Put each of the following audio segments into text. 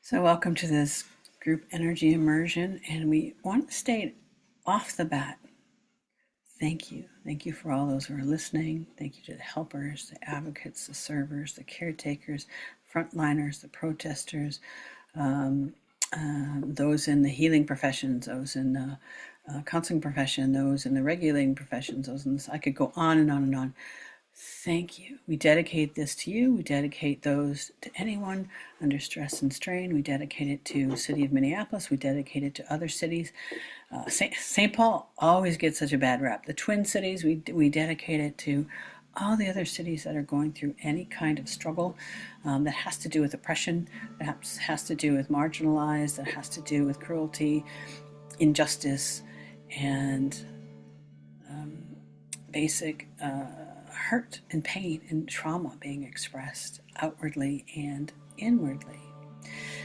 So welcome to this group energy immersion, and we want to state off the bat, thank you. Thank you for all those who are listening. Thank you to the helpers, the advocates, the servers, the caretakers, frontliners, the protesters, um, those in the healing professions, those in the counseling profession, those in the regulating professions, those in this, I could go on and on and on. Thank you. We dedicate this to you. We dedicate those to anyone under stress and strain. We dedicate it to the city of Minneapolis. We dedicate it to other cities. St. Paul always gets such a bad rap. The Twin Cities, we dedicate it to all the other cities that are going through any kind of struggle that has to do with oppression, that has to do with marginalized, that has to do with cruelty, injustice, and basic hurt and pain and trauma being expressed outwardly and inwardly.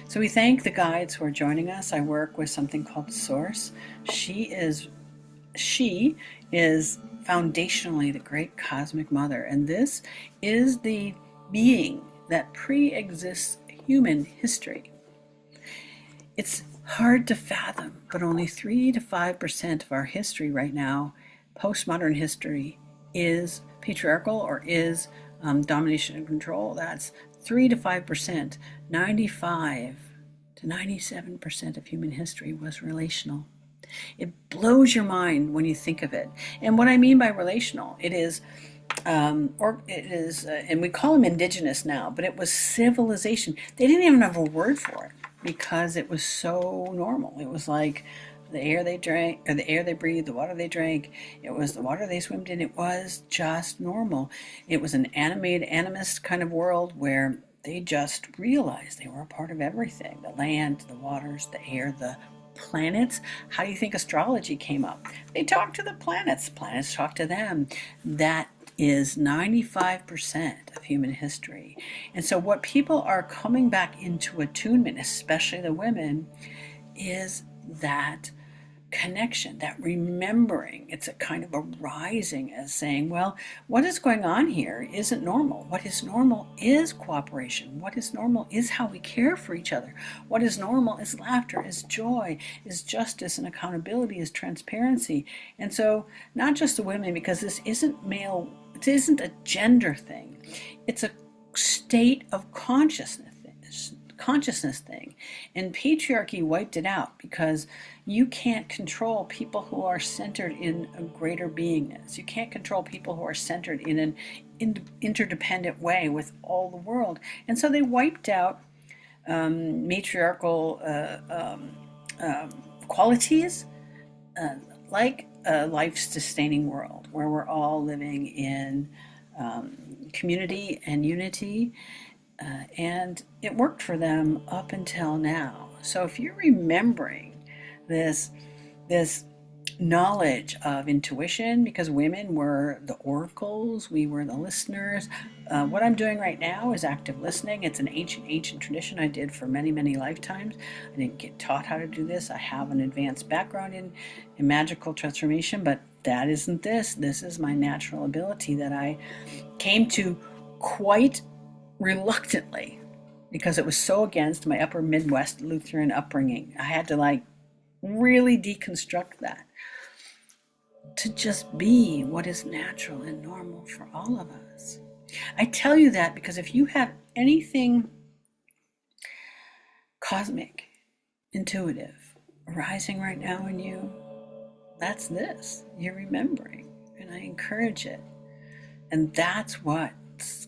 So we thank the guides who are joining us. I work with something called Source. She is foundationally the great cosmic mother, and this is the being that pre-exists human history. It's hard to fathom, but only 3 to 5% of our history right now, postmodern history, is patriarchal or is domination and control. That's 3 to 5%. 95 to 97% of human history was relational. It blows your mind when you think of it. And what I mean by relational, it is, and we call them indigenous now, but it was civilization. They didn't even have a word for it because it was so normal. It was like the air they drank, or the air they breathed, the water they drank. It was the water they swam in. It was just normal. It was an animist kind of world where they just realized they were a part of everything. The land, the waters, the air, the planets. How do you think astrology came up? They talked to the planets. Planets talked to them. That is 95% of human history. And so what people are coming back into attunement, especially the women, is that connection, that remembering. It's a kind of a rising as saying, well, what is going on here isn't normal. What is normal is cooperation. What is normal is how we care for each other. What is normal is laughter, is joy, is justice and accountability, is transparency. And so not just the women, because this isn't male, it isn't a gender thing. It's a state of consciousness thing, and patriarchy wiped it out because you can't control people who are centered in a greater beingness. You can't control people who are centered in an interdependent way with all the world. And so they wiped out matriarchal qualities, like a life-sustaining world where we're all living in community and unity. And it worked for them up until now. So if you're remembering this knowledge of intuition, because women were the oracles, we were the listeners. What I'm doing right now is active listening. It's an ancient tradition I did for many lifetimes. I didn't get taught how to do this. I have an advanced background in magical transformation, but that isn't this. This is my natural ability that I came to quite reluctantly, because it was so against my upper Midwest Lutheran upbringing. I had to really deconstruct that to just be what is natural and normal for all of us. I tell you that because if you have anything cosmic, intuitive, arising right now in you, that's this. You're remembering, and I encourage it. And that's what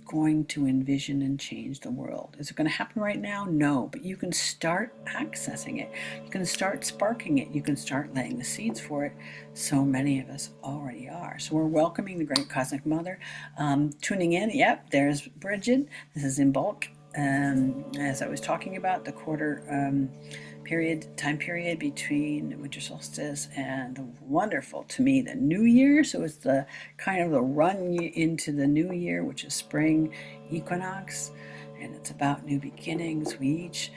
going to envision and change the world. Is it going to happen right now? No, but you can start accessing it. You can start sparking it. You can start laying the seeds for it. So many of us already are. So we're welcoming the great cosmic mother. Tuning in, yep, there's Brigid. This is Imbolc. As I was talking about, the quarter time period between winter solstice and the wonderful, to me, the new year. So it's the kind of the run into the new year, which is spring equinox, and it's about new beginnings. We each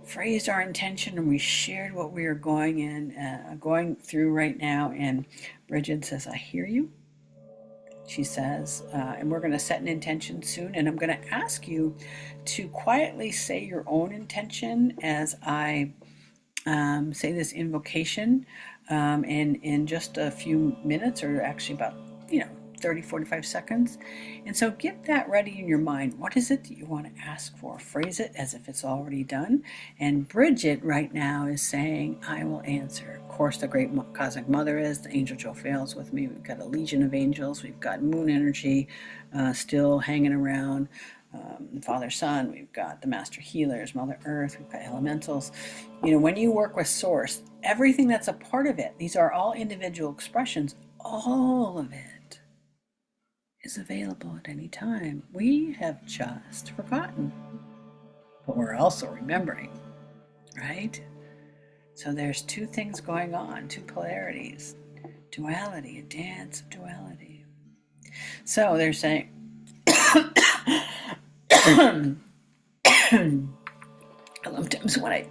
phrased our intention and we shared what we are going through right now. And Brigid says, I hear you. she says, and we're going to set an intention soon, and I'm going to ask you to quietly say your own intention as I say this invocation in just a few minutes, or actually about 30-45 seconds. And so get that ready in your mind. What is it that you want to ask for? Phrase it as if it's already done. And Brigid right now is saying, I will answer. Of course, the great cosmic mother is. The angel Jophiel is with me. We've got a legion of angels. We've got moon energy still hanging around. Father Sun, we've got the master healers, Mother Earth, we've got elementals. When you work with Source, everything that's a part of it, these are all individual expressions, all of it is available at any time. We have just forgotten, but we're also remembering, right? So there's two things going on, two polarities, duality, a dance of duality. So they're saying, sometimes when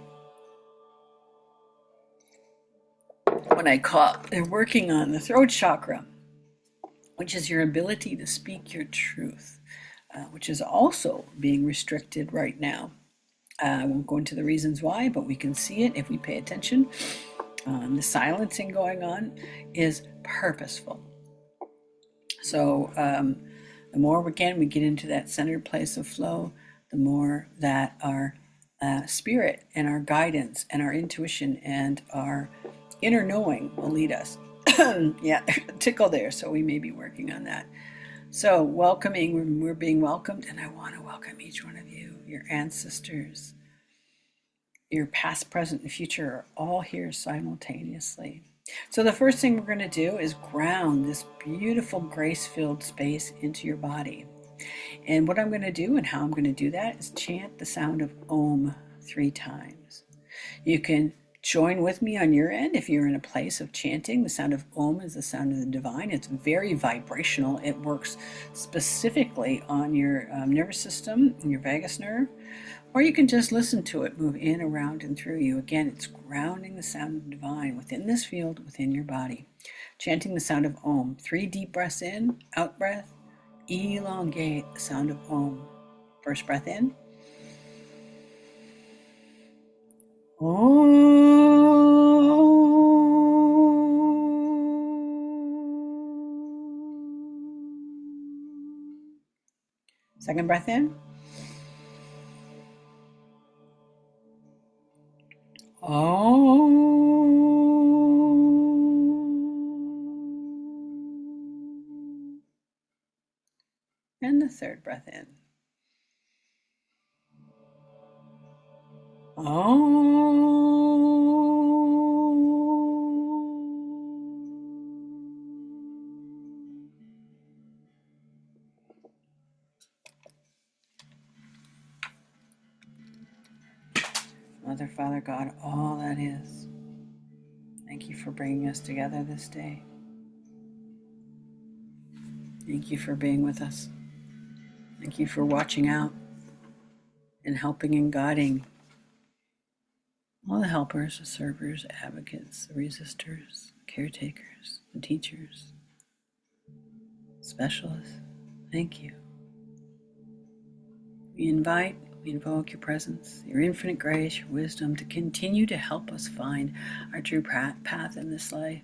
I cough, they're working on the throat chakra, which is your ability to speak your truth, which is also being restricted right now. I won't go into the reasons why, but we can see it if we pay attention. The silencing going on is purposeful. So the more we get into that centered place of flow, the more that our spirit and our guidance and our intuition and our inner knowing will lead us. Yeah, there's a tickle there, so we may be working on that. So we're being welcomed, and I want to welcome each one of you, your ancestors, your past, present, and future are all here simultaneously. So the first thing we're going to do is ground this beautiful grace-filled space into your body. And what I'm going to do and how I'm going to do that is chant the sound of Om 3 times. You can join with me on your end if you're in a place of chanting. The sound of Om is the sound of the divine. It's very vibrational. It works specifically on your nervous system and your vagus nerve. Or you can just listen to it move in, around, and through you. Again, it's grounding the sound of the divine within this field, within your body. Chanting the sound of Om. 3 deep breaths in, out breath. Elongate the sound of Om. First breath in. Om. Second breath in. Om. And the third breath in. Om. Mother, Father, God, all that is, thank you for bringing us together this day. Thank you for being with us. Thank you for watching out and helping and guiding all the helpers, the servers, advocates, the resistors, caretakers, the teachers, specialists. Thank you. We invoke your presence, your infinite grace, your wisdom to continue to help us find our true path in this life.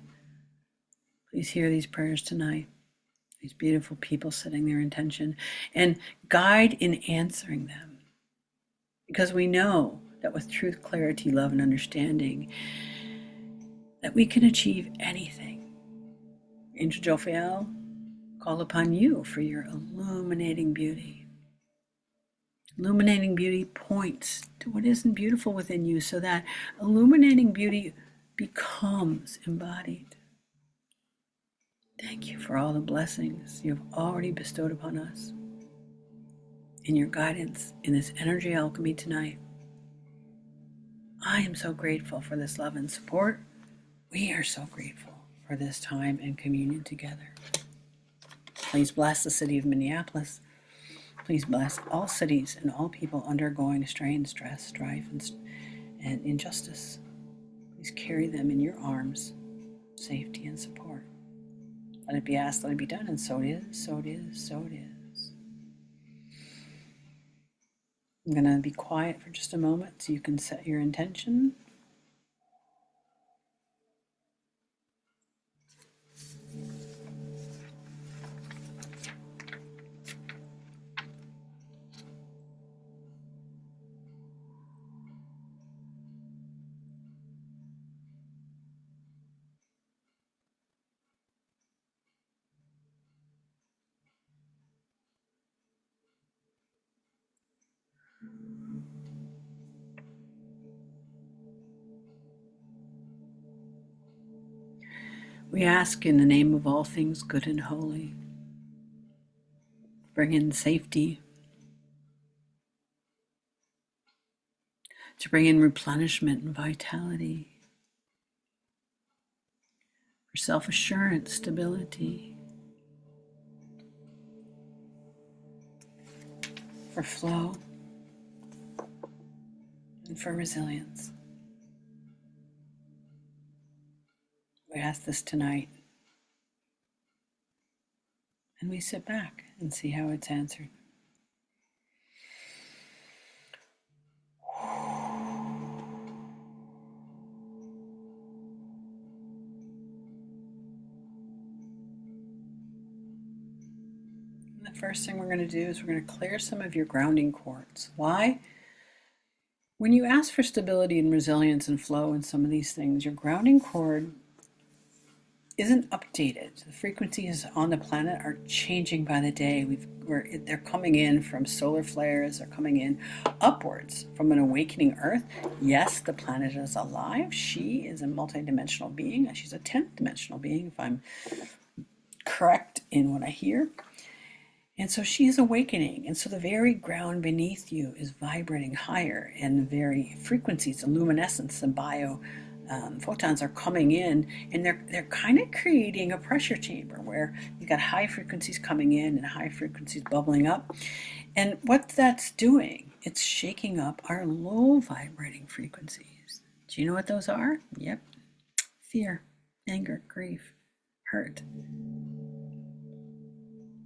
Please hear these prayers tonight, these beautiful people setting their intention, and guide in answering them. Because we know that with truth, clarity, love, and understanding, that we can achieve anything. Angel Jophiel, call upon you for your illuminating beauty. Illuminating beauty points to what isn't beautiful within you, so that illuminating beauty becomes embodied. Thank you for all the blessings you have already bestowed upon us in your guidance in this energy alchemy tonight. I am so grateful for this love and support. We are so grateful for this time and communion together. Please bless the city of Minneapolis. Please bless all cities and all people undergoing strain, stress, strife, and injustice. Please carry them in your arms, safety and support. Let it be asked, let it be done, and so it is, so it is, so it is. I'm going to be quiet for just a moment so you can set your intention. We ask in the name of all things good and holy, bring in safety, to bring in replenishment and vitality, for self-assurance, stability, for flow, and for resilience. We ask this tonight, and we sit back and see how it's answered. And the first thing we're going to do is we're going to clear some of your grounding cords. Why? When you ask for stability and resilience and flow and some of these things, your grounding cord isn't updated. The frequencies on the planet are changing by the day. They're coming in from solar flares, they're coming in upwards from an awakening Earth. Yes, the planet is alive. She is a multidimensional being. She's a 10th dimensional being, if I'm correct in what I hear. And so she is awakening. And so the very ground beneath you is vibrating higher, and the very frequencies, the luminescence, the bio photons are coming in, and they're kind of creating a pressure chamber where you've got high frequencies coming in and high frequencies bubbling up. And what that's doing, it's shaking up our low vibrating frequencies. Do you know what those are? Yep. Fear, anger, grief, hurt,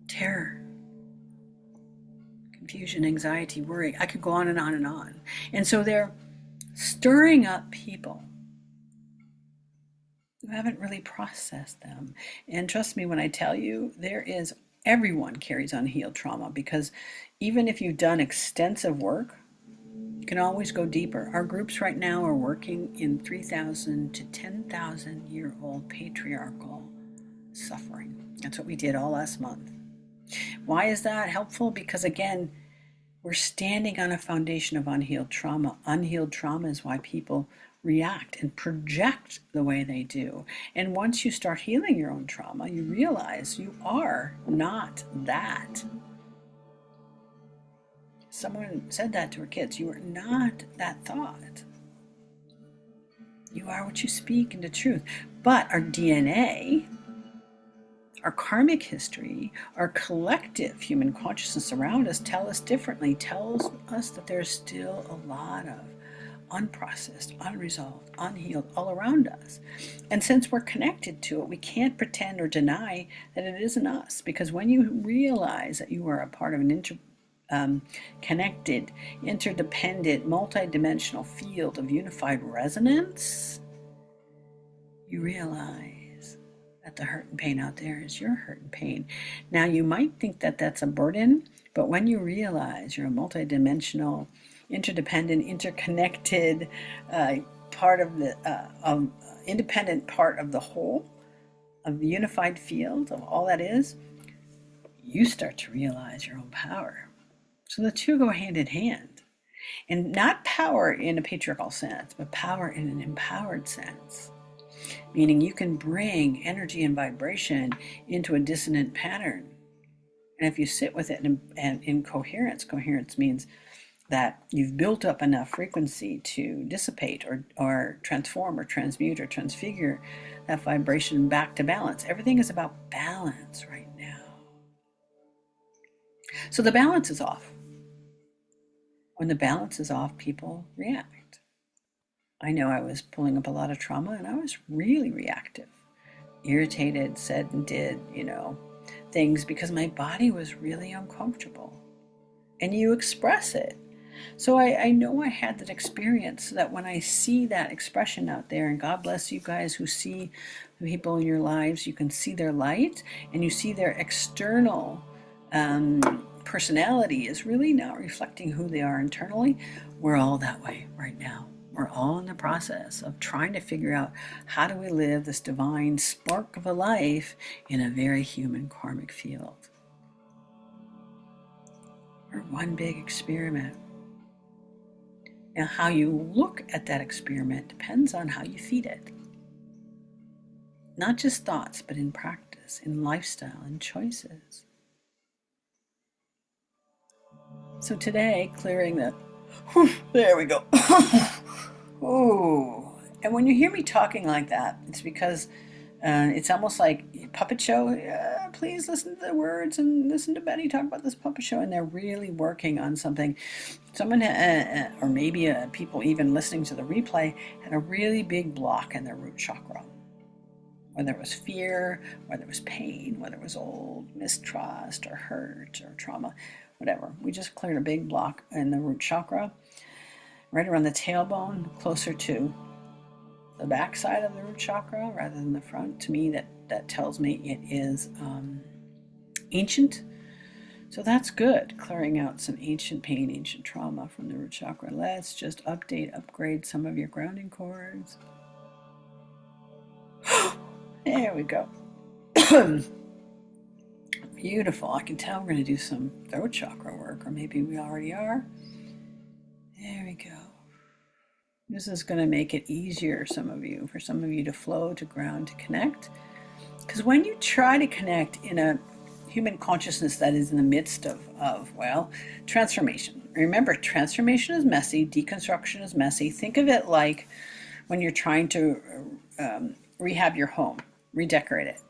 terror, confusion, anxiety, worry. I could go on and on and on. And so they're stirring up people who haven't really processed them. And trust me when I tell you, everyone carries unhealed trauma, because even if you've done extensive work, you can always go deeper. Our groups right now are working in 3,000 to 10,000 year old patriarchal suffering. That's what we did all last month. Why is that helpful? Because again, we're standing on a foundation of unhealed trauma. Unhealed trauma is why people react and project the way they do. And once you start healing your own trauma, you realize you are not that. Someone said that to her kids. You are not that thought. You are what you speak into truth. But our DNA, our karmic history, our collective human consciousness around us tells us that there's still a lot of unprocessed, unresolved, unhealed all around us. And since we're connected to it, we can't pretend or deny that it isn't us. Because when you realize that you are a part of an connected, interdependent, multidimensional field of unified resonance, you realize that the hurt and pain out there is your hurt and pain. Now, you might think that that's a burden, but when you realize you're a multidimensional, interdependent, interconnected part of the independent part of the whole, of the unified field of all that is, you start to realize your own power. So the two go hand in hand. And not power in a patriarchal sense, but power in an empowered sense. Meaning you can bring energy and vibration into a dissonant pattern. And if you sit with it and in coherence means that you've built up enough frequency to dissipate or transform or transmute or transfigure that vibration back to balance. Everything is about balance right now. So the balance is off. When the balance is off, people react. I know I was pulling up a lot of trauma and I was really reactive. irritated, said and did, things because my body was really uncomfortable. And you express it. So I know I had that experience, so that when I see that expression out there, and God bless you guys who see the people in your lives, you can see their light and you see their external personality is really not reflecting who they are internally. We're all that way right now. We're all in the process of trying to figure out how do we live this divine spark of a life in a very human karmic field. We're one big experiment. Now, how you look at that experiment depends on how you feed it. Not just thoughts, but in practice, in lifestyle, in choices. So today, clearing the, there we go. Ooh. And when you hear me talking like that, it's because it's almost like a puppet show. Please listen to the words and listen to Betty talk about this puppet show. And they're really working on something. Someone, or maybe people even listening to the replay, had a really big block in their root chakra. Whether it was fear, whether it was pain, whether it was old mistrust or hurt or trauma, whatever. We just cleared a big block in the root chakra, right around the tailbone, closer to the back side of the root chakra rather than the front. To me, that tells me it is ancient. So that's good, clearing out some ancient pain, ancient trauma from the root chakra. Let's just upgrade some of your grounding cords. There we go. Beautiful. I can tell we're going to do some throat chakra work, or maybe we already are. There we go. This is going to make it easier, for some of you to flow, to ground, to connect. Because when you try to connect in a human consciousness that is in the midst of transformation. Remember, transformation is messy, deconstruction is messy. Think of it like when you're trying to rehab your home, redecorate it,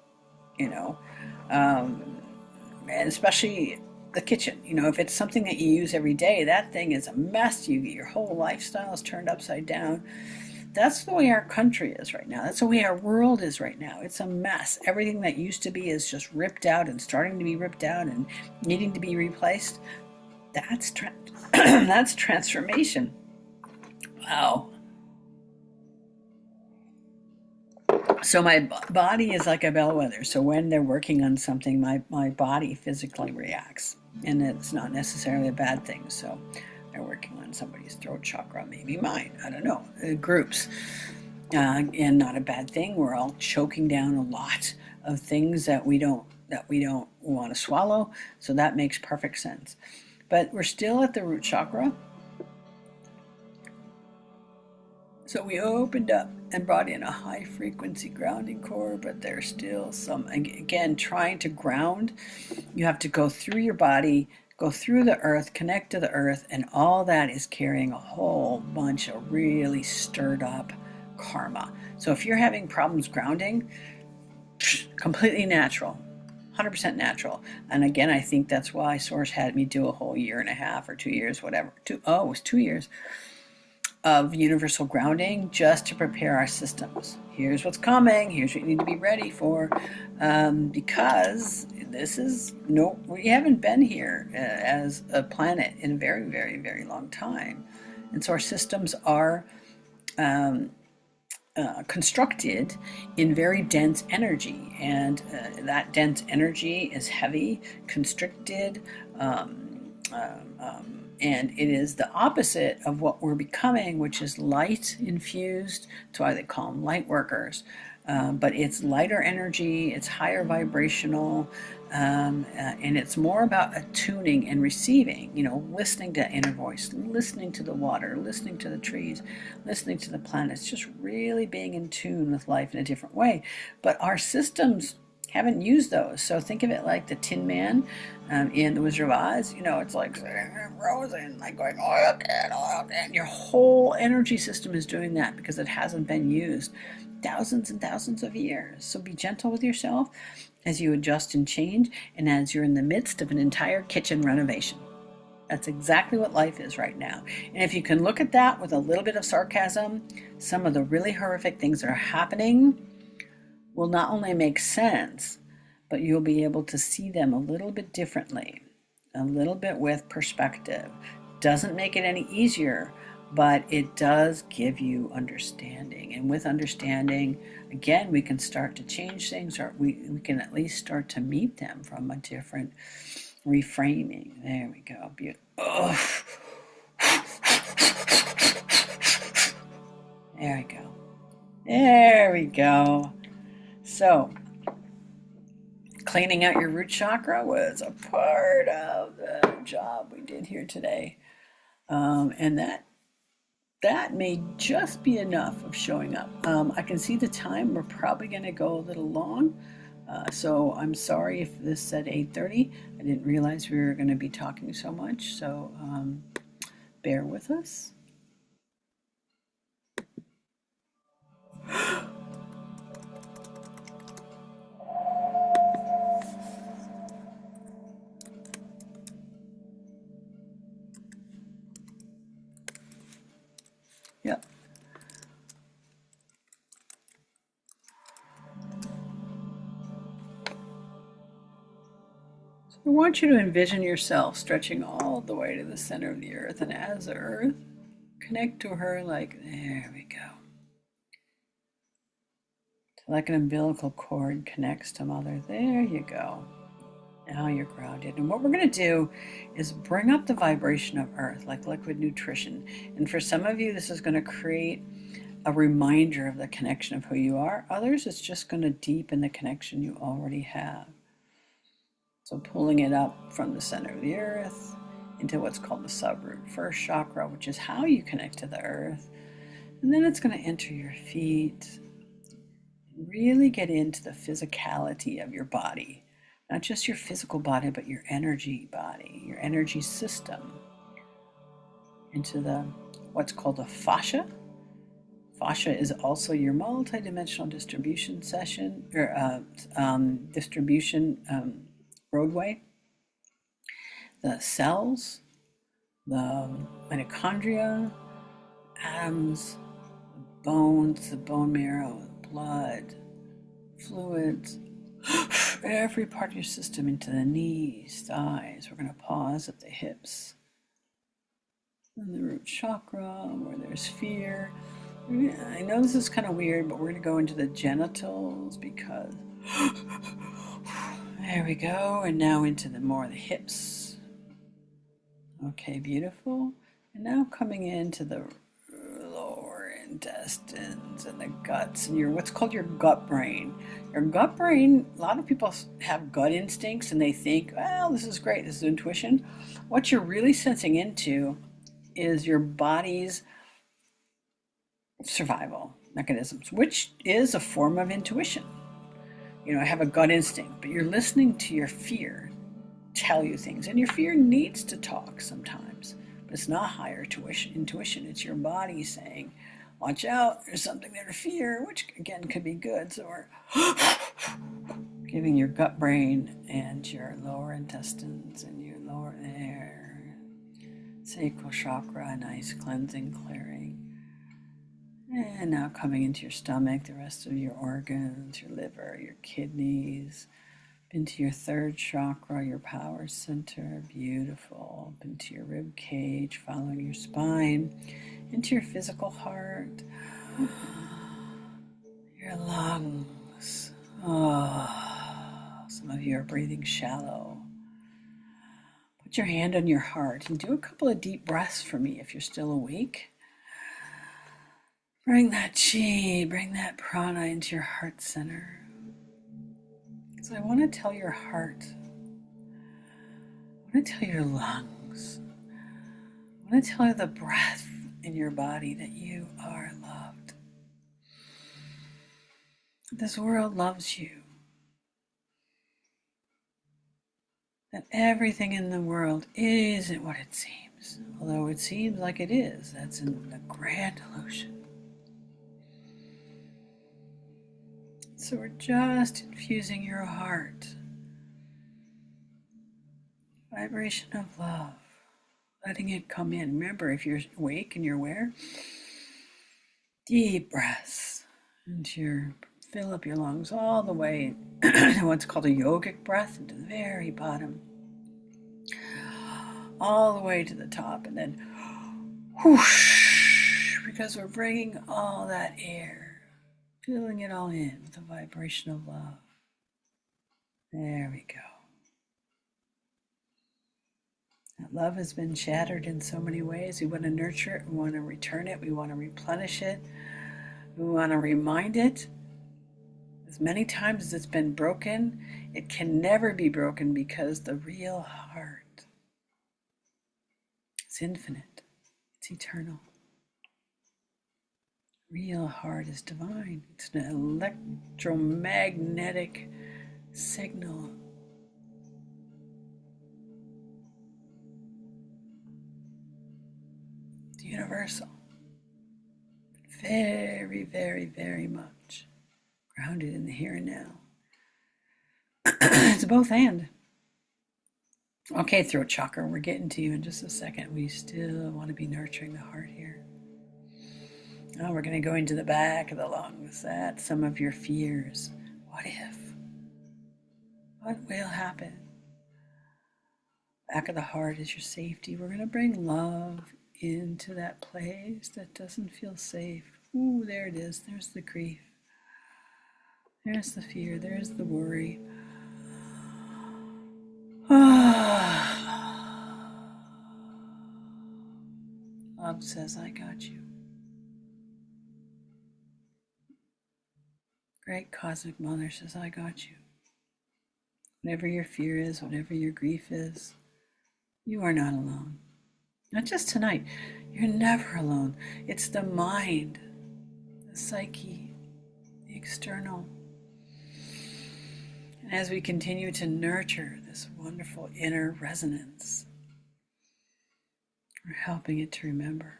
and especially the kitchen. If it's something that you use every day, that thing is a mess. Your whole lifestyle is turned upside down. That's the way our country is right now. That's the way our world is right now. It's a mess. Everything that used to be is just ripped out and starting to be ripped out and needing to be replaced. That's that's transformation. Wow. So my body is like a bellwether. So when they're working on something, my body physically reacts. And it's not necessarily a bad thing. So they're working on somebody's throat chakra, maybe mine, I don't know, groups. And not a bad thing. We're all choking down a lot of things that we don't want to swallow. So that makes perfect sense. But we're still at the root chakra. So we opened up and brought in a high frequency grounding core, but there's still some, again, trying to ground. You have to go through your body, go through the earth, connect to the earth, and all that is carrying a whole bunch of really stirred up karma. So if you're having problems grounding, completely natural, 100% natural. And again, I think that's why Source had me do a whole 1.5 or 2 years, whatever. It was 2 years of universal grounding just to prepare our systems. Here's what's coming. Here's what you need to be ready for. Because we haven't been here as a planet in a very, very, very long time. And so our systems are constructed in very dense energy. And that dense energy is heavy, constricted, and it is the opposite of what we're becoming, which is light infused. That's why they call them light workers. But it's lighter energy, it's higher vibrational, and it's more about attuning and receiving, listening to inner voice, listening to the water, listening to the trees, listening to the planets, just really being in tune with life in a different way. But our systems haven't used those. So think of it like the Tin Man in The Wizard of Oz. It's like frozen, like going oil can. Your whole energy system is doing that because it hasn't been used thousands and thousands of years. So be gentle with yourself as you adjust and change, and as you're in the midst of an entire kitchen renovation. That's exactly what life is right now. And if you can look at that with a little bit of sarcasm, some of the really horrific things that are happening will not only make sense, but you'll be able to see them a little bit differently, a little bit with perspective. Doesn't make it any easier, but it does give you understanding. And with understanding, again, we can start to change things, or we can at least start to meet them from a different reframing. There we go. Beautiful. Oh. There we go. There we go. So, cleaning out your root chakra was a part of the job we did here today. And that may just be enough of showing up. I can see the time. We're probably going to go a little long. So I'm sorry if this said 8:30. I didn't realize we were going to be talking so much. So bear with us. Yep. I want you to envision yourself stretching all the way to the center of the earth, and as the earth, connect to her like, there we go. Like an umbilical cord connects to mother. There you go. Now you're grounded. And what we're going to do is bring up the vibration of earth like liquid nutrition. And for some of you, this is going to create a reminder of the connection of who you are. Others, it's just going to deepen the connection you already have. So pulling it up from the center of the earth into what's called the subroot first chakra, which is how you connect to the earth. And then it's going to enter your feet. Really get into the physicality of your body. Not just your physical body, but your energy body, your energy system. Into the what's called the fascia. Fascia is also your multidimensional distribution session, or distribution roadway. The cells, the mitochondria, atoms, bones, the bone marrow, blood, fluids, every part of your system into the knees, thighs. We're going to pause at the hips. And the root chakra, where there's fear. I know this is kind of weird, but we're going to go into the genitals because there we go. And now into the more of the hips. Okay, beautiful. And now coming into the lower intestines and the guts and your what's called your gut brain. Your gut brain, a lot of people have gut instincts and they think, well, this is great, this is intuition. What you're really sensing into is your body's survival mechanisms, which is a form of intuition. You know, I have a gut instinct, but you're listening to your fear tell you things, and your fear needs to talk sometimes, but it's not higher intuition. It's your body saying, watch out, there's something there to fear, which again could be good. So we're giving your gut brain and your lower intestines and your lower air, sacral chakra, a nice cleansing, clearing. And now coming into your stomach, the rest of your organs, your liver, your kidneys, into your third chakra, your power center, beautiful, up into your rib cage, following your spine, into your physical heart, your lungs. Oh, some of you are breathing shallow. Put your hand on your heart and do a couple of deep breaths for me if you're still awake. Bring that chi, bring that prana into your heart center. So I want to tell your heart, I want to tell your lungs, I want to tell you the breath in your body that you are loved. This world loves you. That everything in the world isn't what it seems, although it seems like it is. That's in the grand illusion. So we're just infusing your heart. Vibration of love. Letting it come in. Remember, if you're awake and you're aware, deep breaths into your fill up your lungs all the way to what's called a yogic breath, into the very bottom, all the way to the top, and then whoosh, because we're bringing all that air, filling it all in with the vibration of love. There we go. That love has been shattered in so many ways. We want to nurture it, we want to return it, we want to replenish it, we want to remind it. As many times as it's been broken, it can never be broken, because the real heart is infinite, it's eternal. Real heart is divine. It's an electromagnetic signal. It's universal. Very, very, very much grounded in the here and now. It's both and. Okay, throat chakra, we're getting to you in just a second. We still want to be nurturing the heart here. Now we're going to go into the back of the lungs. That's some of your fears. What if? What will happen? Back of the heart is your safety. We're going to bring love into that place that doesn't feel safe. Ooh, there it is. There's the grief. There's the fear. There's the worry. Love says, I got you. Great Cosmic Mother says, I got you. Whatever your fear is, whatever your grief is, you are not alone. Not just tonight. You're never alone. It's the mind, the psyche, the external. And as we continue to nurture this wonderful inner resonance, we're helping it to remember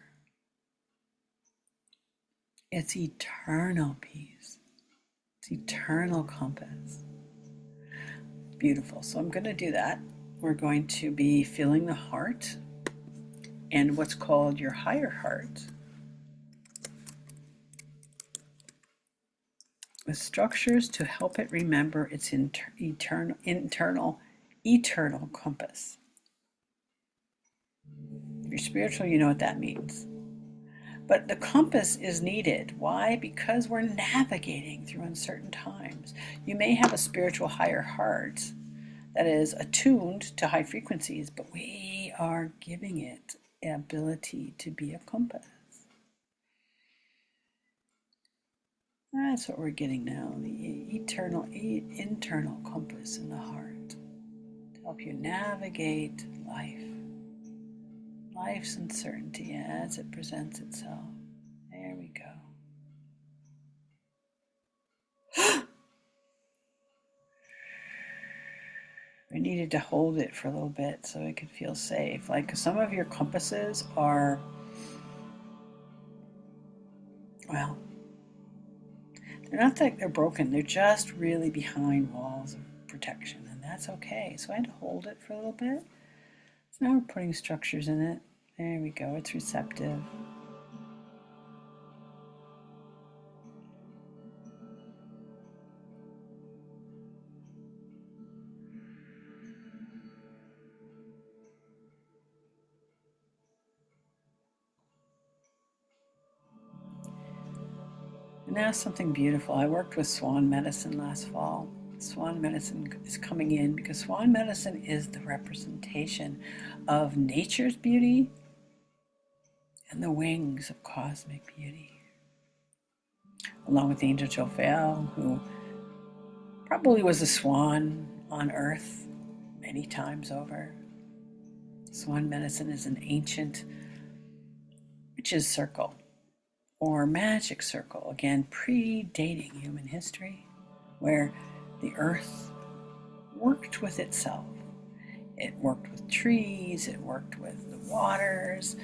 its eternal peace, its eternal compass. Beautiful. So I'm going to do that. We're going to be feeling the heart and what's called your higher heart with structures to help it remember its internal compass. If you're spiritual, you know what that means. But the compass is needed. Why? Because we're navigating through uncertain times. You may have a spiritual higher heart that is attuned to high frequencies, but we are giving it an ability to be a compass. That's what we're getting now, the internal compass in the heart to help you navigate life's uncertainty as it presents itself. There we go. We needed to hold it for a little bit so it could feel safe. Like some of your compasses are, well, they're not that they're broken. They're just really behind walls of protection, and that's okay. So I had to hold it for a little bit. So now we're putting structures in it. There we go. It's receptive. And now something beautiful. I worked with Swan Medicine last fall. Swan Medicine is coming in because Swan Medicine is the representation of nature's beauty and the wings of cosmic beauty. Along with the angel Jophiel, who probably was a swan on earth many times over. Swan Medicine is an ancient witch's circle or magic circle, again predating human history, where the earth worked with itself. It worked with trees, it worked with the waters.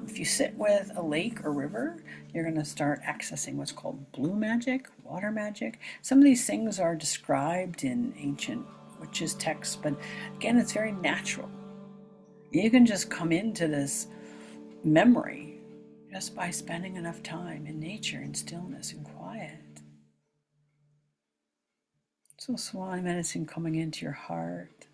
If you sit with a lake or river, you're going to start accessing what's called blue magic, water magic. Some of these things are described in ancient witches' texts, but again, it's very natural. You can just come into this memory just by spending enough time in nature, in stillness, in quiet. So Swan Medicine coming into your heart.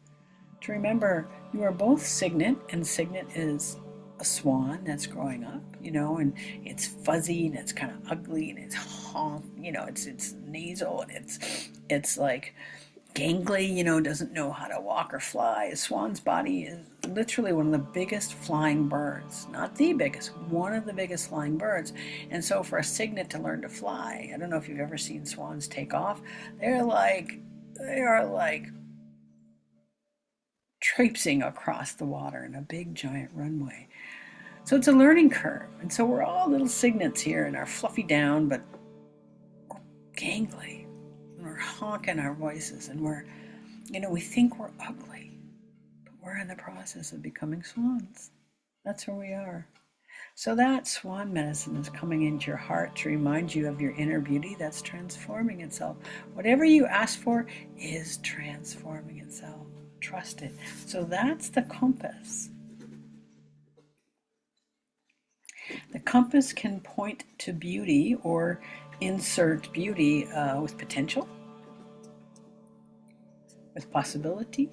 To remember, you are both signet, and signet is a swan that's growing up, and it's fuzzy and it's kind of ugly and it's honk, it's nasal and it's like gangly, doesn't know how to walk or fly. A swan's body is literally one of the biggest flying birds, not the biggest, one of the biggest flying birds. And so for a signet to learn to fly, I don't know if you've ever seen swans take off. They are like traipsing across the water in a big giant runway. So it's a learning curve. And so we're all little signets here in our fluffy down, but we're gangly. And we're honking our voices and we think we're ugly, but we're in the process of becoming swans. That's where we are. So that Swan Medicine is coming into your heart to remind you of your inner beauty that's transforming itself. Whatever you ask for is transforming itself. Trust it. So that's the compass. The compass can point to beauty or insert beauty with potential, with possibility.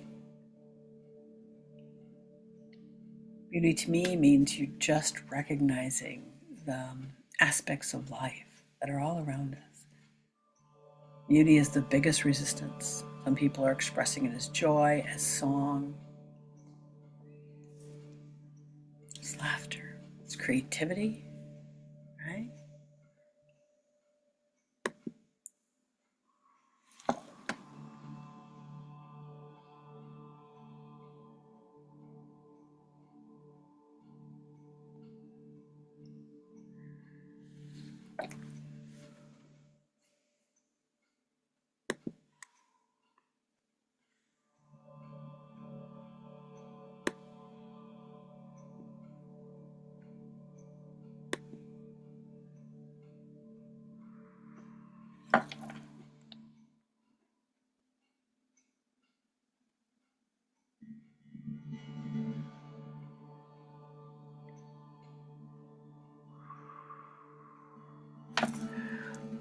Beauty to me means you just recognizing the aspects of life that are all around us. Beauty is the biggest resistance. Some people are expressing it as joy, as song, as laughter, as creativity, right?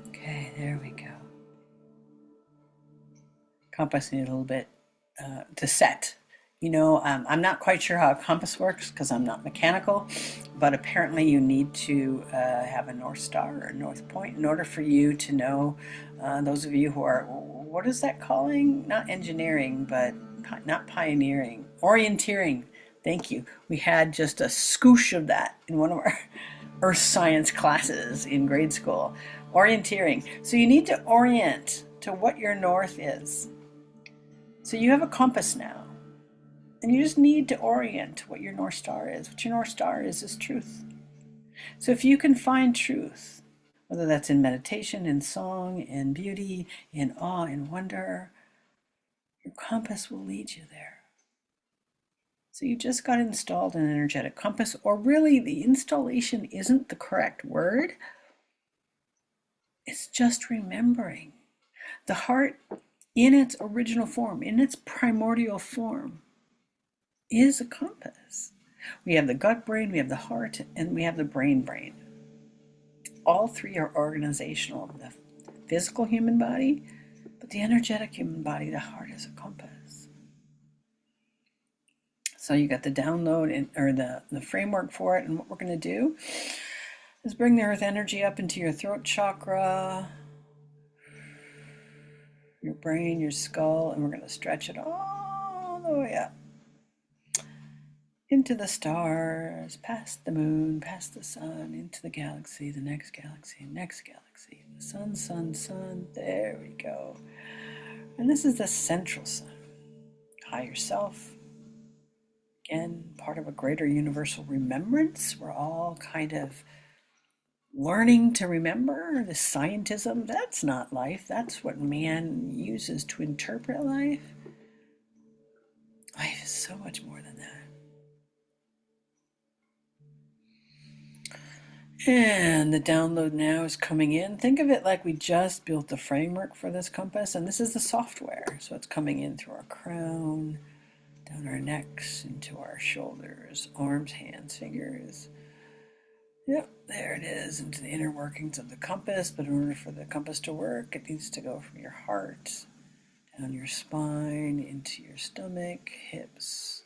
Okay, there we go. Compass need a little bit to set. I'm not quite sure how a compass works because I'm not mechanical, but apparently you need to have a North Star or North Point in order for you to know. Those of you who are, what is that calling? Not engineering, but not pioneering, orienteering. Thank you. We had just a scoosh of that in one of our earth science classes in grade school. Orienteering. So you need to orient to what your north is. So you have a compass now. And you just need to orient what your North Star is. What your North Star is truth. So if you can find truth, whether that's in meditation, in song, in beauty, in awe, in wonder, your compass will lead you there. So you just got installed an energetic compass, or really the installation isn't the correct word. It's just remembering. The heart in its original form, in its primordial form, is a compass. We have the gut brain, we have the heart, and we have the brain. All three are organizational. The physical human body, but the energetic human body, the heart is a compass. So you got the download or the framework for it, and what we're going to do is bring the earth energy up into your throat chakra, your brain, your skull, and we're going to stretch it all the way up into the stars, past the moon, past the sun, into the galaxy, the next galaxy, the sun. There we go. And this is the central sun, higher self. Again, part of a greater universal remembrance. We're all kind of learning to remember. The scientism, that's not life. That's what man uses to interpret life. Life is so much more than that. And the download now is coming in. Think of it like we just built the framework for this compass, and this is the software. So it's coming in through our crown, down our necks, into our shoulders, arms, hands, fingers. Yep, there it is, into the inner workings of the compass. But in order for the compass to work, it needs to go from your heart down your spine, into your stomach, hips,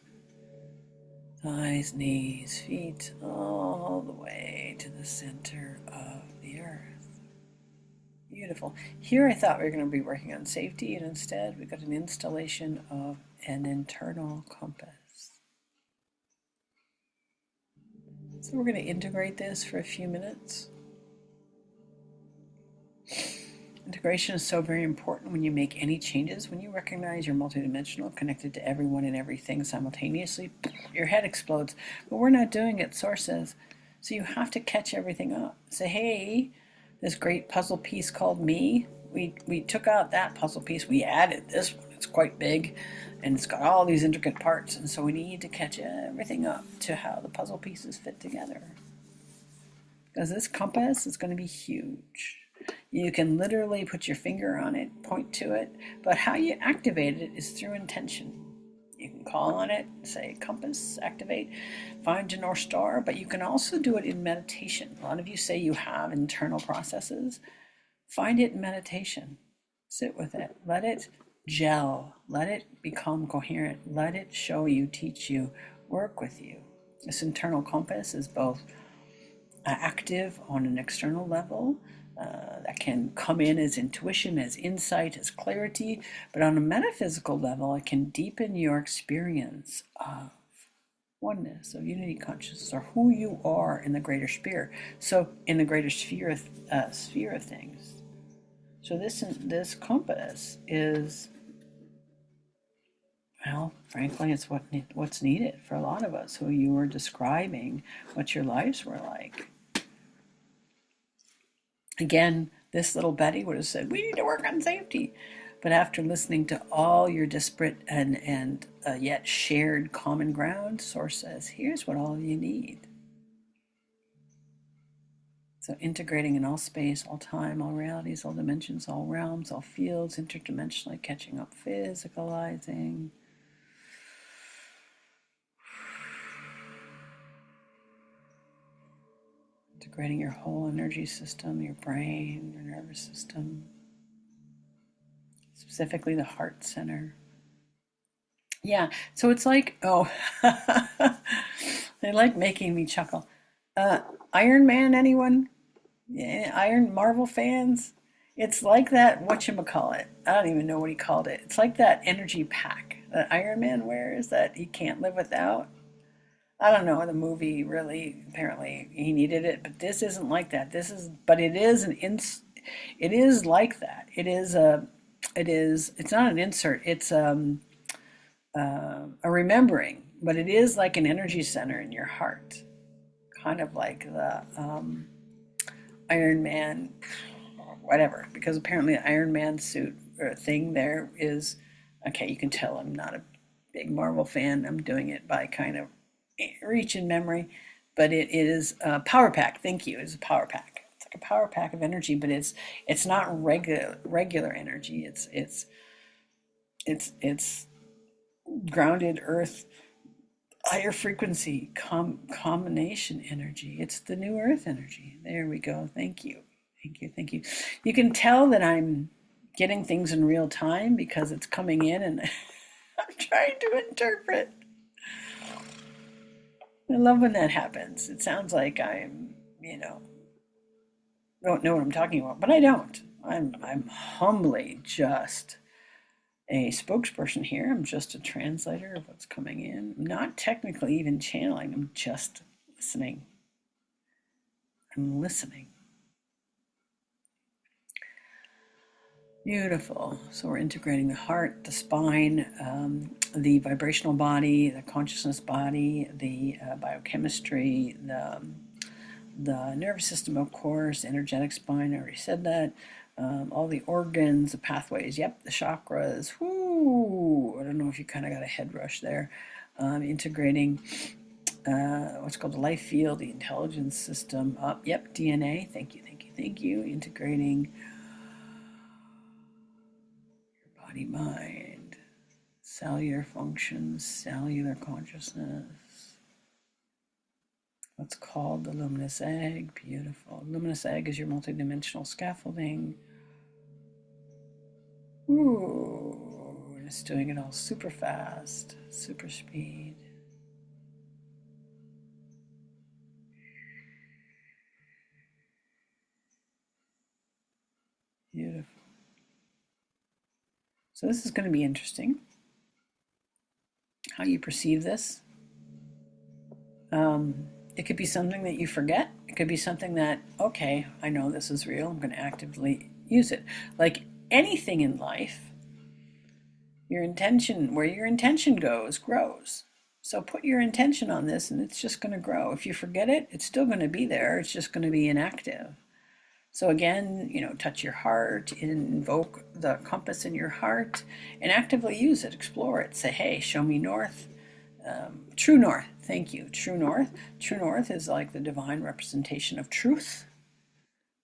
thighs, knees, feet, all the way to the center of the earth. Beautiful. Here I thought we were going to be working on safety, and instead we got an installation of an internal compass. So we're going to integrate this for a few minutes. Integration is so very important when you make any changes. When you recognize you're multidimensional, connected to everyone and everything simultaneously, your head explodes. But we're not doing it, Source says. So you have to catch everything up. Say, hey, this great puzzle piece called me, we took out that puzzle piece, we added this one. It's quite big, and it's got all these intricate parts, and so we need to catch everything up to how the puzzle pieces fit together. Because this compass is going to be huge. You can literally put your finger on it, point to it, but how you activate it is through intention. You can call on it, say compass, activate, find your North Star, but you can also do it in meditation. A lot of you say you have internal processes. Find it in meditation. Sit with it. Let it gel. Let it become coherent. Let it show you, teach you, work with you. This internal compass is both active on an external level, that can come in as intuition, as insight, as clarity, but on a metaphysical level, it can deepen your experience of oneness, of unity consciousness, or who you are in the greater sphere. So, in the greater sphere of things. So this compass is, well, frankly, it's what's needed for a lot of us who you were describing what your lives were like. Again, this little Betty would have said, we need to work on safety. But after listening to all your disparate and yet shared common ground, Source says, here's what all of you need. So integrating in all space, all time, all realities, all dimensions, all realms, all fields, interdimensionally catching up, physicalizing. Integrating your whole energy system, your brain, your nervous system, specifically the heart center. Yeah, so it's like, oh, they like making me chuckle. Iron Man, anyone? Yeah, Iron Marvel fans? It's like that, whatchamacallit. I don't even know what he called it. It's like that energy pack that Iron Man wears that he can't live without. I don't know, the movie really, apparently he needed it, but this isn't like that. But it is it is like that. It's not an insert, it's a remembering, but it is like an energy center in your heart, kind of like the Iron Man, whatever, because apparently the Iron Man suit or thing there is, okay, you can tell I'm not a big Marvel fan. I'm doing it by kind of reach in memory, but it is a power pack. Thank you. It's a power pack. It's like a power pack of energy, but it's not regular energy. It's grounded earth, higher frequency combination energy. It's the new earth energy. There we go. Thank you. Thank you. Thank you. You can tell that I'm getting things in real time because it's coming in and I'm trying to interpret. I love when that happens. It sounds like I'm, don't know what I'm talking about, but I don't. I'm humbly just a spokesperson here. I'm just a translator of what's coming in. I'm not technically even channeling. I'm just listening. I'm listening. Beautiful. So we're integrating the heart, the spine, the vibrational body, the consciousness body, the biochemistry, the nervous system, of course, energetic spine. I already said that. All the organs, the pathways. Yep, the chakras. Whoo! I don't know if you kind of got a head rush there. Integrating what's called the life field, the intelligence system. Yep, DNA. Thank you, thank you, thank you. Integrating your body, mind, cellular functions, cellular consciousness. What's called the luminous egg. Beautiful. Luminous egg is your multidimensional scaffolding. Ooh. It's doing it all super fast, super speed. Beautiful. So this is going to be interesting, how you perceive this. It could be something that you forget. It could be something that, okay, I know this is real. I'm going to actively use it. Like anything in life, your intention, where your intention goes, grows. So put your intention on this and it's just going to grow. If you forget it, it's still going to be there. It's just going to be inactive. So again, touch your heart, invoke the compass in your heart, and actively use it, explore it. Say, hey, show me north. True north, thank you. True north. True north is like the divine representation of truth,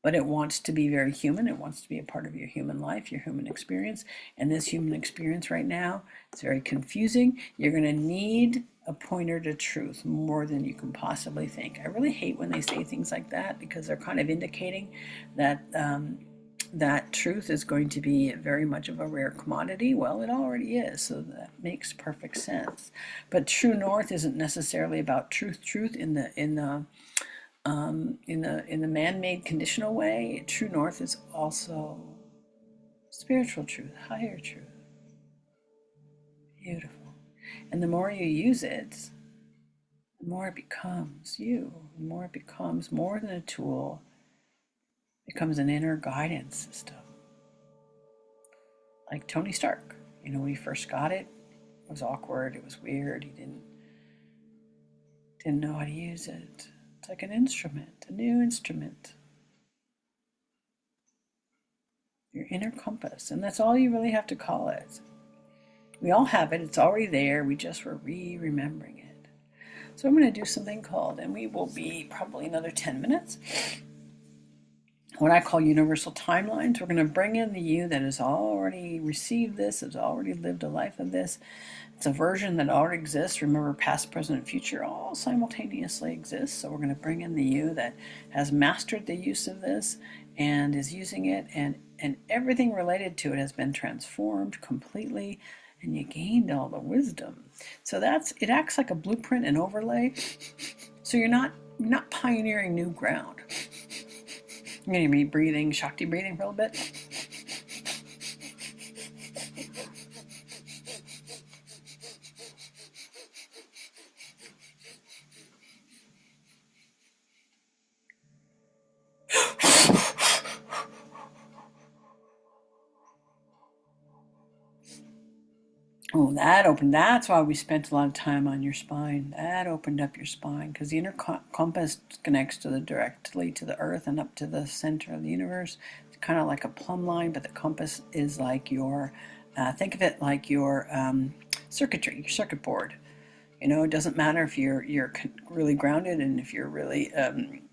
but it wants to be very human. It wants to be a part of your human life, your human experience. And this human experience right now, it's very confusing. You're going to need a pointer to truth more than you can possibly think. I really hate when they say things like that because they're kind of indicating that that truth is going to be very much of a rare commodity. Well, it already is, so that makes perfect sense. But true north isn't necessarily about truth in the man-made conditional way. True north is also spiritual truth, higher truth. Beautiful. And the more you use it, the more it becomes you, the more it becomes more than a tool, it becomes an inner guidance system. Like Tony Stark, when he first got it was awkward, it was weird, he didn't know how to use it. It's like an instrument, a new instrument. Your inner compass, and that's all you really have to call it. We all have it, it's already there, we just were remembering it. So I'm going to do something called, and we will be probably another 10 minutes, what I call universal timelines. We're going to bring in the you that has already received this, has already lived a life of this. It's a version that already exists. Remember, past, present, future all simultaneously exist. So we're going to bring in the you that has mastered the use of this and is using it, and everything related to it has been transformed completely, and you gained all the wisdom. So it acts like a blueprint and overlay. So you're not pioneering new ground. I'm going to be breathing, Shakti breathing for a little bit. Oh, that's why we spent a lot of time on your spine. That opened up your spine because the inner compass connects directly to the earth and up to the center of the universe. It's kind of like a plumb line, but the compass is like think of it like your circuitry, your circuit board. It doesn't matter if you're really grounded and if you're really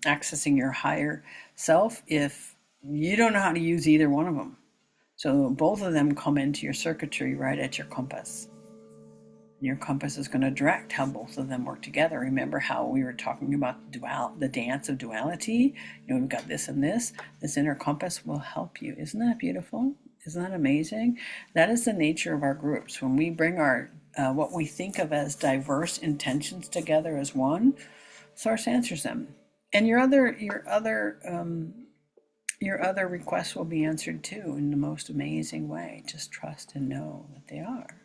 accessing your higher self, if you don't know how to use either one of them. So both of them come into your circuitry right at your compass. And your compass is going to direct how both of them work together. Remember how we were talking about the dance of duality? We've got this and this. This inner compass will help you. Isn't that beautiful? Isn't that amazing? That is the nature of our groups. When we bring our what we think of as diverse intentions together as one, Source answers them. And your other requests will be answered too in the most amazing way. Just trust and know that they are.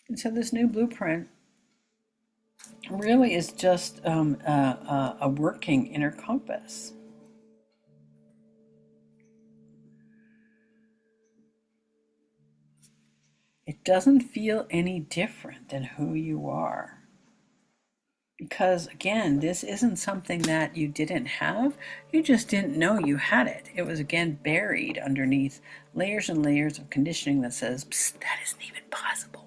And so this new blueprint really is just a working inner compass. It doesn't feel any different than who you are. Because again, this isn't something that you didn't have, you just didn't know you had it. It was again buried underneath layers and layers of conditioning that says, psst, that isn't even possible.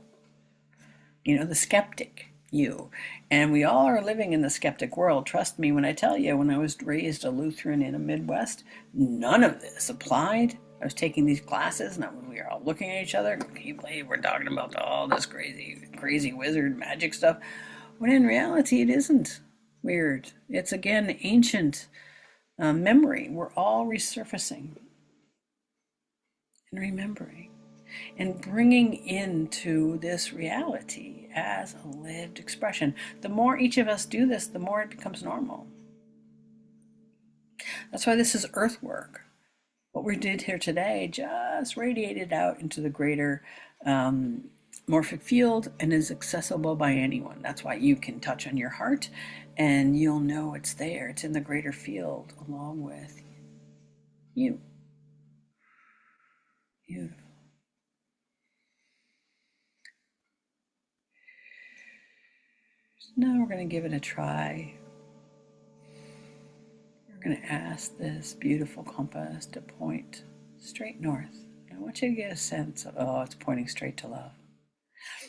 The skeptic you. And we all are living in the skeptic world. Trust me when I tell you, when I was raised a Lutheran in the Midwest, none of this applied. I was taking these classes, and we were all looking at each other. Can you believe we're talking about all this crazy wizard magic stuff? When in reality, it isn't weird. It's again ancient memory. We're all resurfacing and remembering. and bringing into this reality as a lived expression. The more each of us do this, the more it becomes normal. That's why this is earth work. What we did here today just radiated out into the greater morphic field and is accessible by anyone. That's why you can touch on your heart and you'll know it's there. It's in the greater field along with you. Beautiful. Now we're going to give it a try. We're going to ask this beautiful compass to point straight north. I want you to get a sense of, oh, it's pointing straight to love.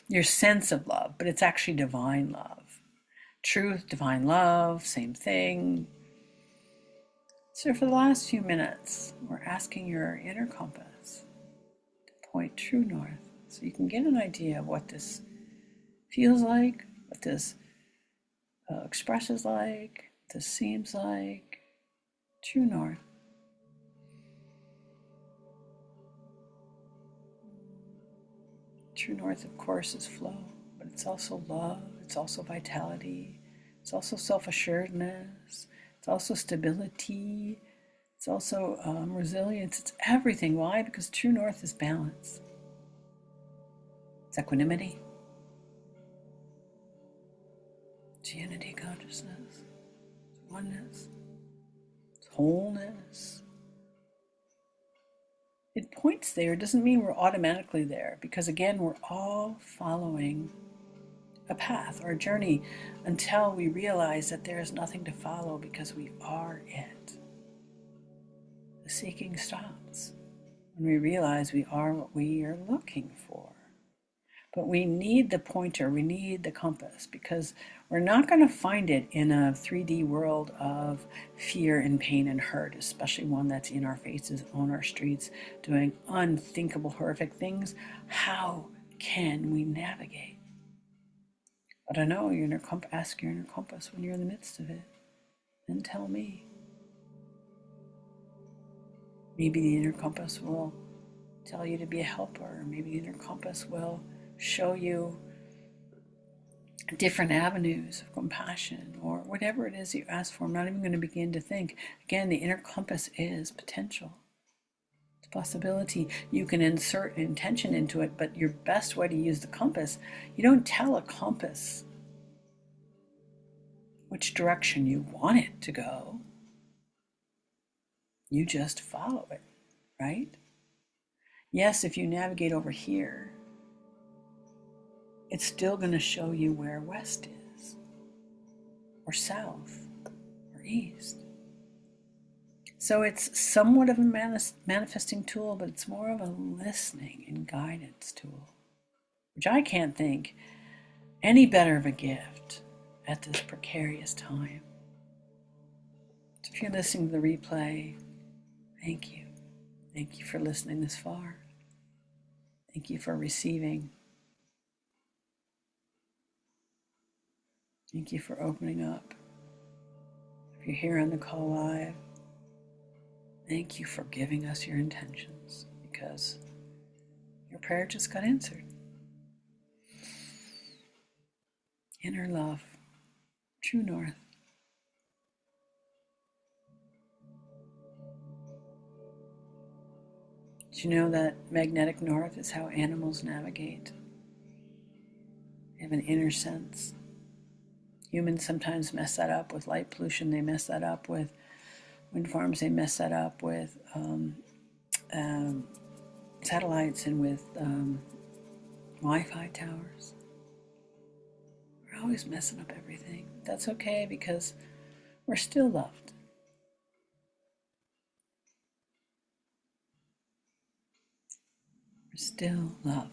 Your sense of love, but it's actually divine love. Truth, divine love, same thing. So for the last few minutes, we're asking your inner compass to point true north so you can get an idea of what this feels like, what this expresses like, what this seems like. True north. True north, of course, is flow, but it's also love, it's also vitality, it's also self-assuredness, it's also stability, it's also resilience, it's everything. Why? Because true north is balance. It's equanimity. It's unity consciousness. It's oneness. It's wholeness. It points there. It doesn't mean we're automatically there, because again, we're all following a path or a journey until we realize that there is nothing to follow because we are it. The seeking stops when we realize we are what we are looking for. But we need the pointer, we need the compass, because we're not going to find it in a 3D world of fear and pain and hurt, especially one that's in our faces, on our streets, doing unthinkable, horrific things. How can we navigate? But I know your inner compass, ask your inner compass when you're in the midst of it, and tell me. Maybe the inner compass will tell you to be a helper, or maybe the inner compass will show you different avenues of compassion, or whatever it is you ask for. I'm not even going to begin to think. Again, the inner compass is potential. It's possibility. You can insert intention into it, but your best way to use the compass, you don't tell a compass which direction you want it to go. You just follow it, right? Yes, if you navigate over here, it's still going to show you where west is, or south, or east. So it's somewhat of a manifesting tool, but it's more of a listening and guidance tool, which I can't think any better of a gift at this precarious time. So if you're listening to the replay, thank you. Thank you for listening this far. Thank you for receiving. Thank you for opening up. If you're here on the call live, thank you for giving us your intentions, because your prayer just got answered. Inner love, true north. Did you know that magnetic north is how animals navigate? They have an inner sense. Humans sometimes mess that up with light pollution. They mess that up with wind farms. They mess that up with satellites and with Wi-Fi towers. We're always messing up everything. That's okay, because we're still loved. We're still loved.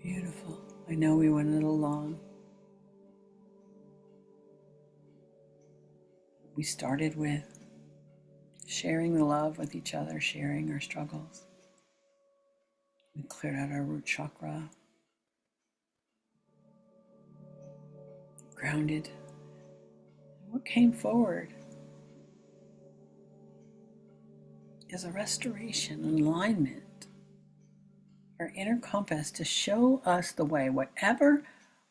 Beautiful. I know we went a little long. We started with sharing the love with each other, sharing our struggles. We cleared out our root chakra, grounded. What came forward is a restoration, an alignment, our inner compass to show us the way, whatever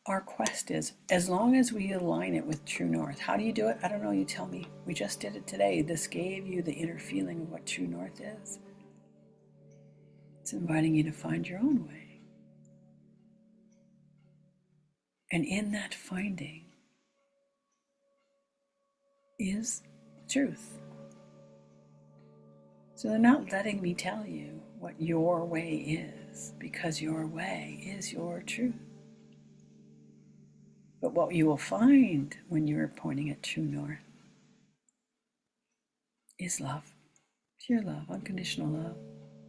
our quest is, as long as we align it with true north. How do you do it? I don't know, you tell me. We just did it today. This gave you the inner feeling of what true north is. It's inviting you to find your own way. And in that finding is truth. So they're not letting me tell you what your way is, because your way is your truth. But what you will find when you're pointing at true north is love, pure love, unconditional love.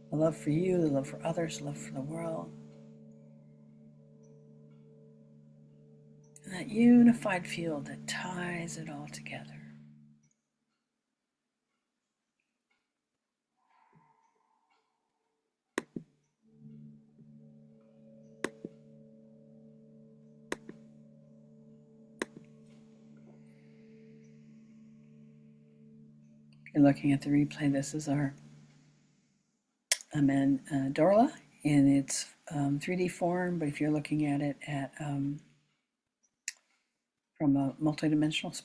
The love for you, the love for others, the love for the world. And that unified field that ties it all together. If you're looking at the replay, this is our mandorla in its 3D form, but if you're looking at it from a multidimensional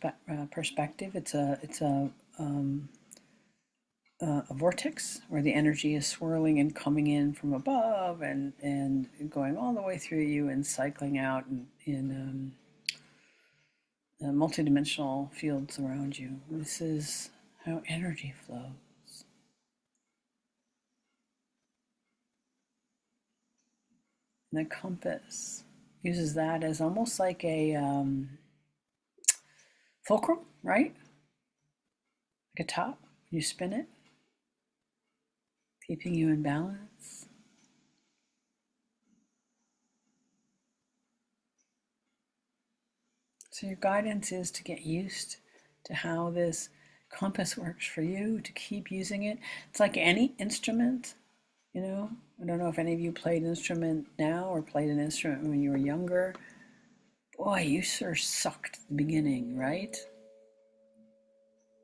perspective, it's a vortex where the energy is swirling and coming in from above and going all the way through you and cycling out in multidimensional fields around you. This is how energy flows. And the compass uses that as almost like a fulcrum, right? Like a top. You spin it, keeping you in balance. So your guidance is to get used to how this compass works for you, to keep using it. It's like any instrument, you know. I don't know if any of you played an instrument now or played an instrument when you were younger. Boy, you sure sucked at the beginning, right?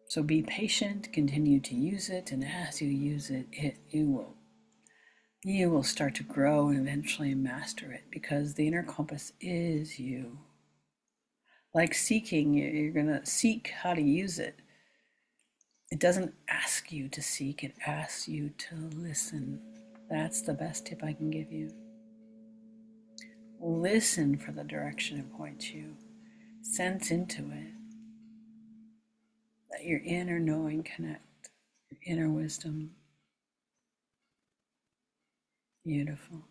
So be patient, continue to use it, and as you use it, you will start to grow and eventually master it, because the inner compass is you. Like seeking, you're going to seek how to use it. It doesn't ask you to seek, it asks you to listen. That's the best tip I can give you. Listen for the direction it points you. Sense into it. Let your inner knowing connect, your inner wisdom. Beautiful.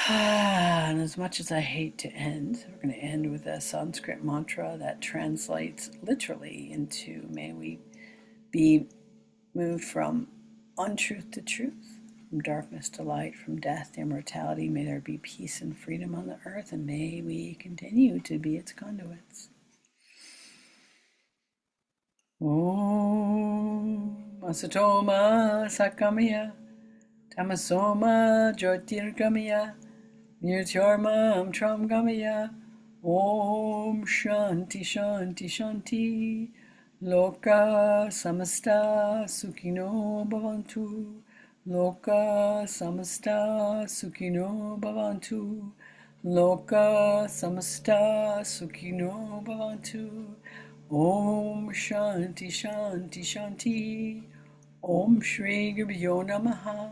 And as much as I hate to end, we're going to end with a Sanskrit mantra that translates literally into, may we be moved from untruth to truth, from darkness to light, from death to immortality. May there be peace and freedom on the earth, and may we continue to be its conduits. Om Asatoma Sakamaya Tamasoma Jyotirgamaya Nirtyarmam Tramgamaya. Om Shanti Shanti Shanti. Loka Samasta Sukhino Bhavantu. Loka Samasta Sukhino Bhavantu. Loka Samasta Sukhino Bhavantu. Om Shanti Shanti Shanti. Om Shri Gurubhyo Namaha.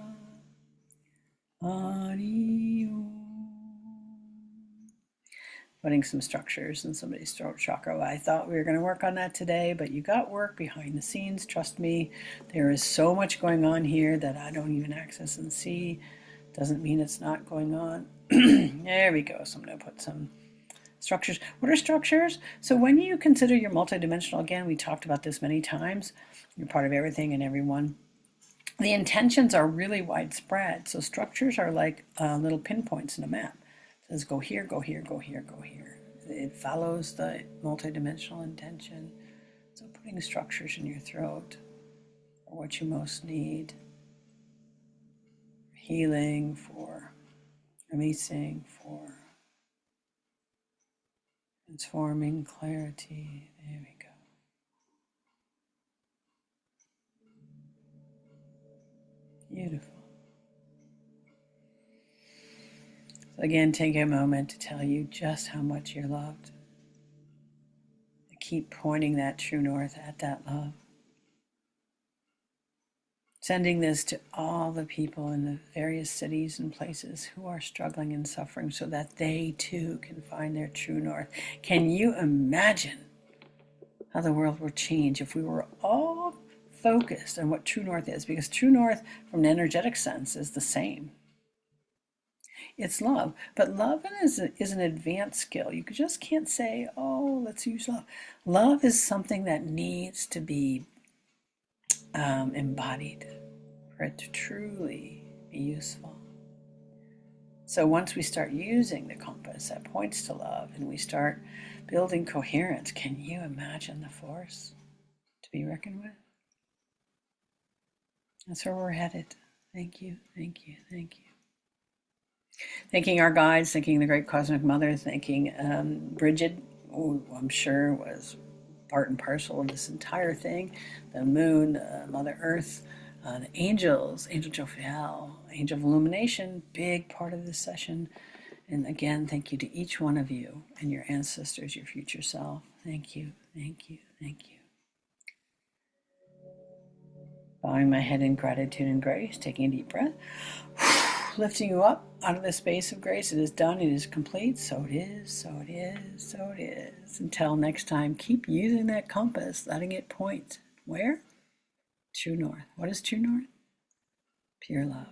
Hari Om. Putting some structures in somebody's throat chakra. I thought we were going to work on that today, but you got work behind the scenes. Trust me, there is so much going on here that I don't even access and see. Doesn't mean it's not going on. There we go. So I'm going to put some structures. What are structures? So when you consider you're multidimensional, again, we talked about this many times. You're part of everything and everyone. The intentions are really widespread. So structures are like little pinpoints in a map. It says go here, go here, go here, go here. It follows the multidimensional intention. putting structures in your throat for what you most need. Healing, for releasing, for transforming, clarity. There we go. Beautiful. So again, take a moment to tell you just how much you're loved. Keep pointing that true north at that love. Sending this to all the people in the various cities and places who are struggling and suffering so that they too can find their true north. Can you imagine how the world would change if we were all focused on what true north is? Because true north, from an energetic sense, is the same. It's love, but love is an advanced skill. You just can't say, oh, let's use love. Love is something that needs to be embodied for it to truly be useful. So once we start using the compass that points to love and we start building coherence, can you imagine the force to be reckoned with? That's where we're headed. Thank you, thank you, thank you. Thanking our guides, thanking the Great Cosmic Mother, thanking Brigid, who I'm sure was part and parcel of this entire thing, the moon, Mother Earth, the angels, Angel Jophiel, Angel of Illumination, big part of this session. And again, thank you to each one of you and your ancestors, your future self. Thank you, thank you, thank you. Bowing my head in gratitude and grace, taking a deep breath. Lifting you up out of the space of grace. It is done. It is complete. So it is. So it is. So it is. Until next time, keep using that compass, letting it point. Where? True north. What is true north? Pure love.